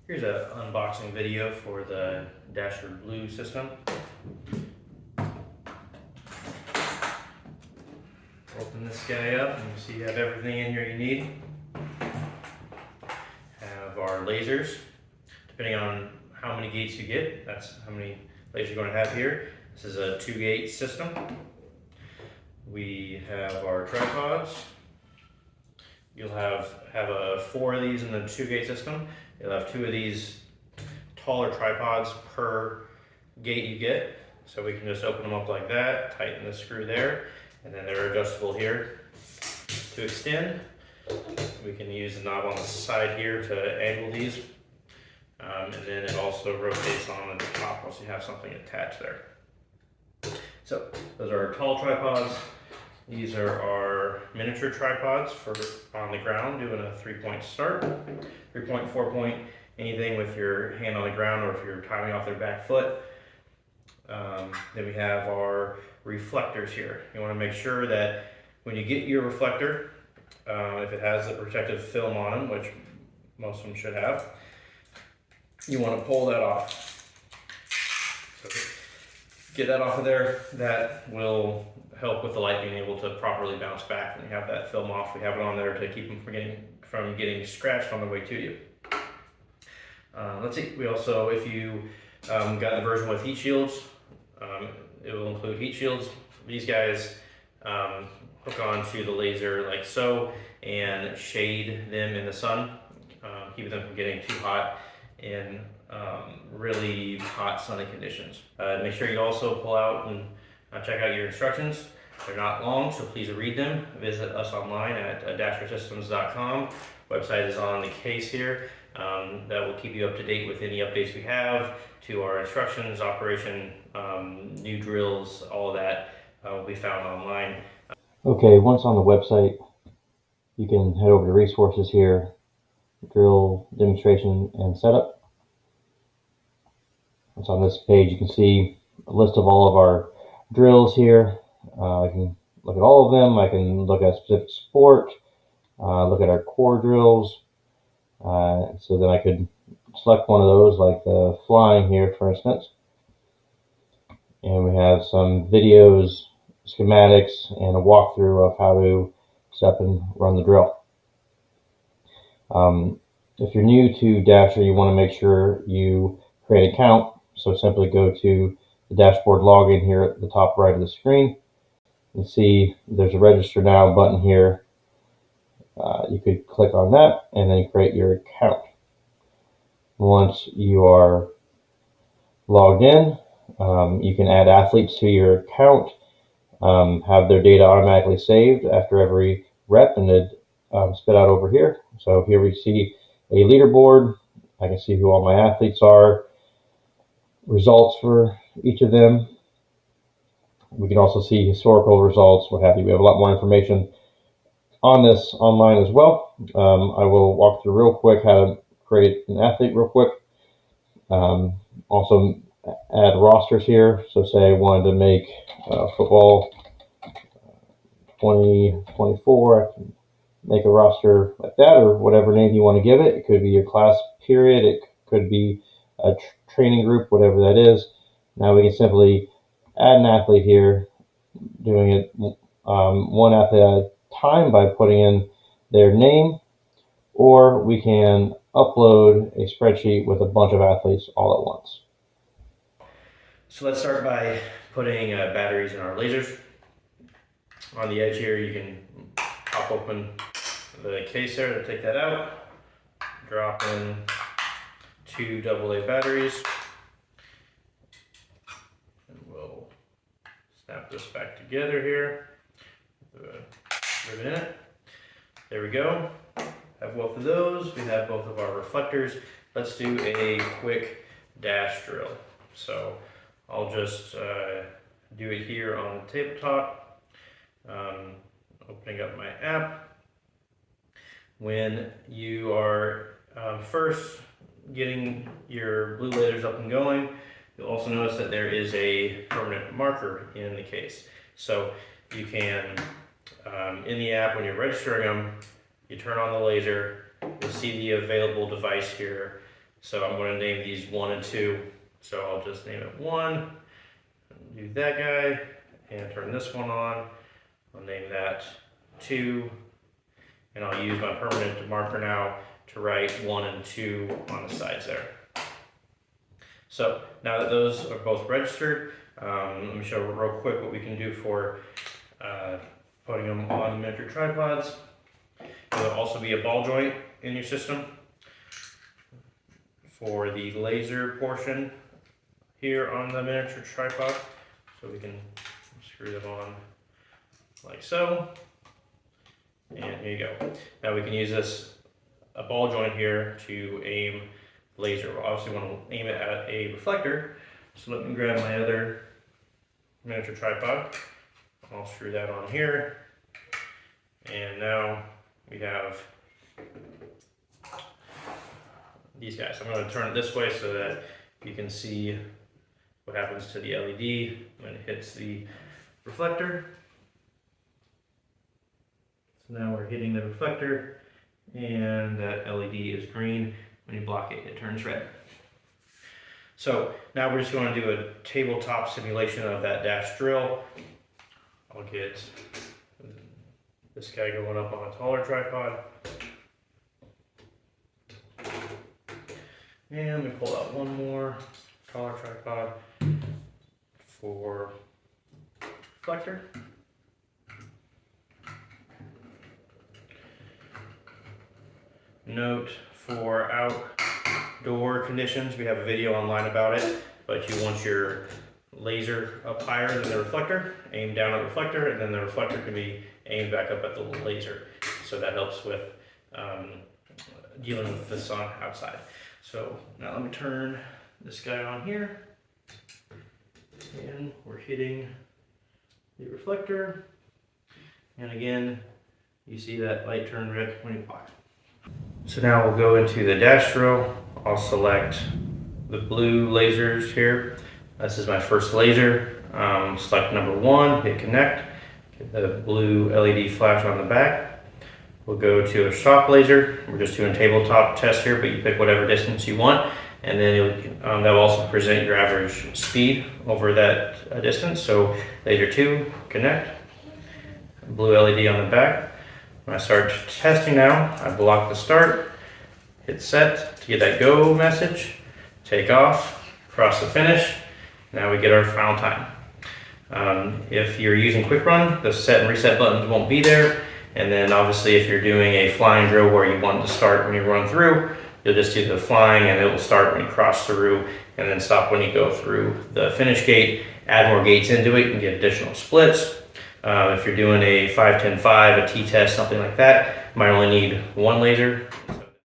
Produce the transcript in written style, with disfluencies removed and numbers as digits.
Here's an unboxing video for the Dashr Blue system. Open this guy up and you see you have everything in here you need. Have our lasers. Depending on how many gates you get, that's how many lasers you're going to have here. This is a 2-gate system. We have our tripods. You'll have 4 of these in the 2-gate system. You'll have 2 of these taller tripods per gate you get. So we can just open them up like that, tighten the screw there, and then they're adjustable here to extend. We can use the knob on the side here to angle these. And then it also rotates on the top once you have something attached there. So those are our tall tripods. These are our miniature tripods for on the ground, doing a 3-point start, 3-point, 4-point, anything with your hand on the ground or if you're timing off their back foot. Then we have our reflectors here. You want to make sure that when you get your reflector, if it has the protective film on them, which most of them should have, you want to pull that off. So get that off of there. That will help with the light being able to properly bounce back when you have that film off. We have it on there to keep them from getting scratched on the way to you. Let's see. We also, if you got the version with heat shields, it will include heat shields. These guys hook onto the laser like so and shade them in the sun, keep them from getting too hot in really hot sunny conditions. Make sure you also pull out and check out your instructions. They're not long, so please read them. Visit us online at dashrsystems.com. Website is on the case here. That will keep you up to date with any updates we have to our instructions, operation, new drills, all of that will be found online. Okay, once on the website, you can head over to resources here, drill demonstration and setup. Once on this page, you can see a list of all of our drills here. I can look at all of them. I can look at specific sport, look at our core drills. So then I could select one of those, like the flying here, for instance. And we have some videos, schematics, and a walkthrough of how to set up and run the drill. If you're new to Dashr, you want to make sure you create an account. So simply go to the dashboard login here at the top right of the screen. You see there's a register now button here. You could click on that and then create your account. Once you are logged in, you can add athletes to your account, have their data automatically saved after every rep, and it spit out over here. So here we see a leaderboard. I can see who all my athletes are, results for each of them. We can also see historical results, what have you. We have a lot more information on this online as well. I will walk through real quick how to create an athlete real quick. Also add rosters here. So say I wanted to make football 2024, I can make a roster like that, or whatever name you want to give it. It could be your class period. It could be a training group, whatever that is. Now we can simply add an athlete here, doing it one athlete at a time by putting in their name, or we can upload a spreadsheet with a bunch of athletes all at once. So let's start by putting batteries in our lasers. On the edge here, you can pop open the case there to take that out. Drop in 2 AA batteries. And we'll snap this back together here. Rivet in it. There we go. Have both of those. We have both of our reflectors. Let's do a quick dash drill. So I'll just do it here on the tabletop. Opening up my app. When you are first getting your blue lasers up and going, you'll also notice that there is a permanent marker in the case. So you can, in the app, when you're registering them, you turn on the laser, you'll see the available device here. So I'm going to name these 1 and 2. So I'll just name it 1, do that guy, and turn this one on. I'll name that 2, and I'll use my permanent marker now to write 1 and 2 on the sides there. So now that those are both registered, let me show real quick what we can do for putting them on the miniature tripods. There'll also be a ball joint in your system for the laser portion here on the miniature tripod. So we can screw them on like so. And here you go. Now we can use a ball joint here to aim laser. We'll obviously want to aim it at a reflector. So let me grab my other miniature tripod. I'll screw that on here. And now we have these guys. I'm going to turn it this way so that you can see what happens to the LED when it hits the reflector. So now we're hitting the reflector, and that LED is green. When you block it, it turns red. So now we're just going to do a tabletop simulation of that Dashr drill. I'll get this guy going up on a taller tripod. And we pull out one more taller tripod for reflector. Note for outdoor conditions, we have a video online about it, but you want your laser up higher than the reflector, aim down at the reflector, and then the reflector can be aimed back up at the laser. So that helps with dealing with the sun outside. So now let me turn this guy on here, and we're hitting the reflector. And again, you see that light turn red when you block. So now we'll go into the Dashr drill. I'll select the blue lasers here. This is my first laser. Select number 1, hit connect, get the blue LED flash on the back. We'll go to a stop laser. We're just doing tabletop test here, but you pick whatever distance you want. And then that will also present your average speed over that distance. So laser 2, connect, blue LED on the back. When I start testing now, I block the start, hit set to get that go message, take off, cross the finish. Now we get our final time. If you're using quick run, the set and reset buttons won't be there. And then obviously if you're doing a flying drill where you want to start when you run through, you'll just do the flying and it will start when you cross through and then stop when you go through the finish gate. Add more gates into it and get additional splits. If you're doing a 5-10-5, a T-test, something like that, you might only need 1 laser.